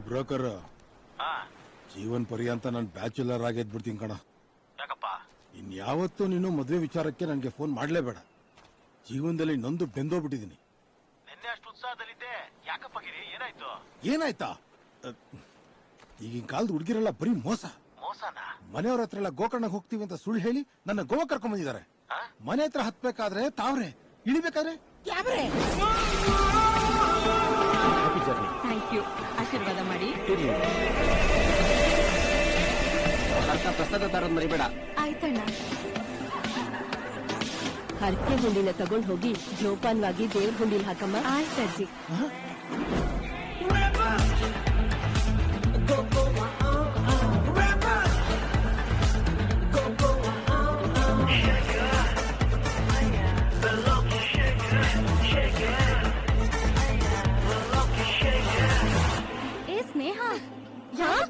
Broker Jeevan ಪರ್ಯಂತ ನಾನು bachelor ಆಗಿದ್ಬಿಡ್ತೀನಿ ಕಣ. ಯಾಕಪ್ಪ? ಇನ್ಯಾವತ್ತೂ ನೀನು ಮದುವೆ ವಿಚಾರಕ್ಕೆ ನನಗೆ ಫೋನ್ ಮಾಡ್ಲೇಬೇಡ. ಜೀವನದಲ್ಲಿ ನೊಂದು ಬೆಂದೋಗ್ಬಿಟ್ಟಿದ್ದೀನಿ. ನಿನ್ನೆ ಅಷ್ಟು ಉತ್ಸಾಹದಲ್ಲಿದ್ದೆ, ಯಾಕಪ್ಪ ಗಿರಿ? ಏನಾಯ್ತು? ಏನಾಯ್ತಾ? ಈಗಿನ ಕಾಲದ ಹುಡುಗಿರೆಲ್ಲ ಬರೀ ಮೋಸ. ಮೋಸನಾ? ಮನೆಯವ್ರ ಹತ್ರ ಎಲ್ಲ ಗೋಕರ್ಣಕ್ಕೆ ಹೋಗ್ತೀವಿ ಅಂತ ಸುಳ್ಳು ಹೇಳಿ ನನ್ನ ಗೋವಾ ಕರ್ಕೊಂಡ್ ಬಂದಿದ್ದಾರೆ. ಮನೆ ಹತ್ರ ಹತ್ಬೇಕಾದ್ರೆ ತಾವ್ರೆ, ಇಳಿಬೇಕಾದ್ರೆ ಕ್ಯಾಬ್ರೆ. Thank you. ಆಶೀರ್ವಾದ ಮಾಡಿ. ಪ್ರಸಾದ ತರೋದ್ ಮರಿಬೇಡ. ಆಯ್ತಣ್ಣ. ಹರಕೆ ಹುಂಡಿನ ತಗೊಂಡ್ ಹೋಗಿ ಜೋಪಾನವಾಗಿ ದೇವ್ರ ಹುಂಡಿಲ್ ಹಾಕಮ್ಮ. ಆಯ್ತಜ್ಜಿ.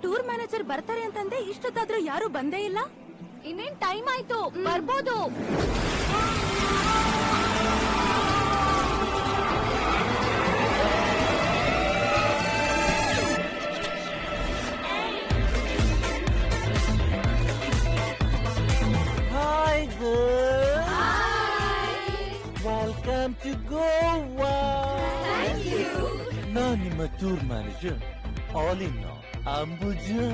ಟೂರ್ ಮ್ಯಾನೇಜರ್ ಬರ್ತಾರೆ ಅಂತಂದ್ರೆ ಇಷ್ಟೊತ್ತಾದ್ರೂ ಯಾರು ಬಂದೇ ಇಲ್ಲ. ಇನ್ನೇನ್ ಟೈಮ್ ಆಯ್ತು, ಬರ್ಬೋದು. Hi girl, welcome to Goa. ನಾನು ನಿಮ್ಮ tour manager all in Ambuja.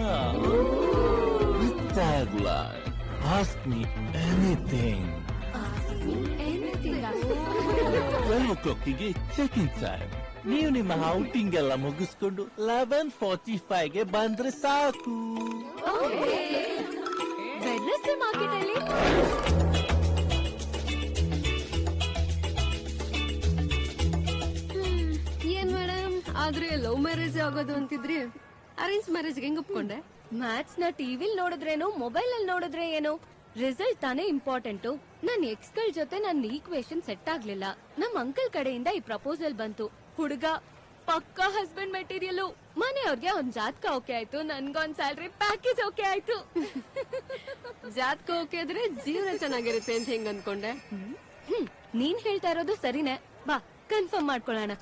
With tagline, ask me anything. 12 o'clockಗೆ ಚೆಕ್-ಇನ್ ಟೈಮ್. ನೀವು ನಿಮ್ಮ ಔಟಿಂಗ್ ಎಲ್ಲ ಮುಗಿಸ್ಕೊಂಡು 11:45ಗೆ ಬಂದ್ರೆ ಸಾಕು. ಮಾರ್ಕೆಟ್ ಅಲ್ಲಿ ಏನ್ ಮೇಡಮ್, ಆದ್ರೆ ಲವ್ ಮ್ಯಾರೇಜ್ ಆಗೋದು ಅಂತಿದ್ರಿ, ಅರೇಂಜ್ ಮ್ಯಾರೇಜ್ ಹೆಂಗ್ ಒಪ್ಕೊಂಡೆ? ಮ್ಯಾಚ್ ನ ಟಿವಿಲ್ ನೋಡಿದ್ರೇನು, ಮೊಬೈಲ್ ಅಲ್ಲಿ ನೋಡಿದ್ರೆ ಏನು, ರಿಸಲ್ಟ್ ತಾನೇ ಇಂಪಾರ್ಟೆಂಟು. ನನ್ ಎಕ್ಸ್ ಗಳ ಜೊತೆ ನನ್ ಈಕ್ವೇಶನ್ ಸೆಟ್ ಆಗ್ಲಿಲ್ಲ. ನಮ್ ಅಂಕಲ್ ಕಡೆಯಿಂದ ಈ ಪ್ರಪೋಸಲ್ ಬಂತು. ಹುಡುಗ ಪಕ್ಕಾ ಹಸ್ಬೆಂಡ್ ಮೆಟೀರಿಯಲ್. ಮನೆಯವ್ರಿಗೆ ಒಂದ್ ಜಾತಕ ಓಕೆ ಆಯ್ತು, ನನ್ಗೊಂದ್ ಸ್ಯಾಲ್ರಿ ಪ್ಯಾಕೇಜ್ ಓಕೆ ಆಯ್ತು. ಜಾತಕ ಓಕೆ ಆದ್ರೆ ಜೀವನ ಚೆನ್ನಾಗಿರುತ್ತೆ ಅಂತ ಹೆಂಗ್ ಅನ್ಕೊಂಡೆ? ನೀನ್ ಹೇಳ್ತಾ ಇರೋದು ಸರಿನೇ. ಬಾ ಕನ್ಫರ್ಮ್ ಮಾಡ್ಕೊಳ್ಳೋಣ.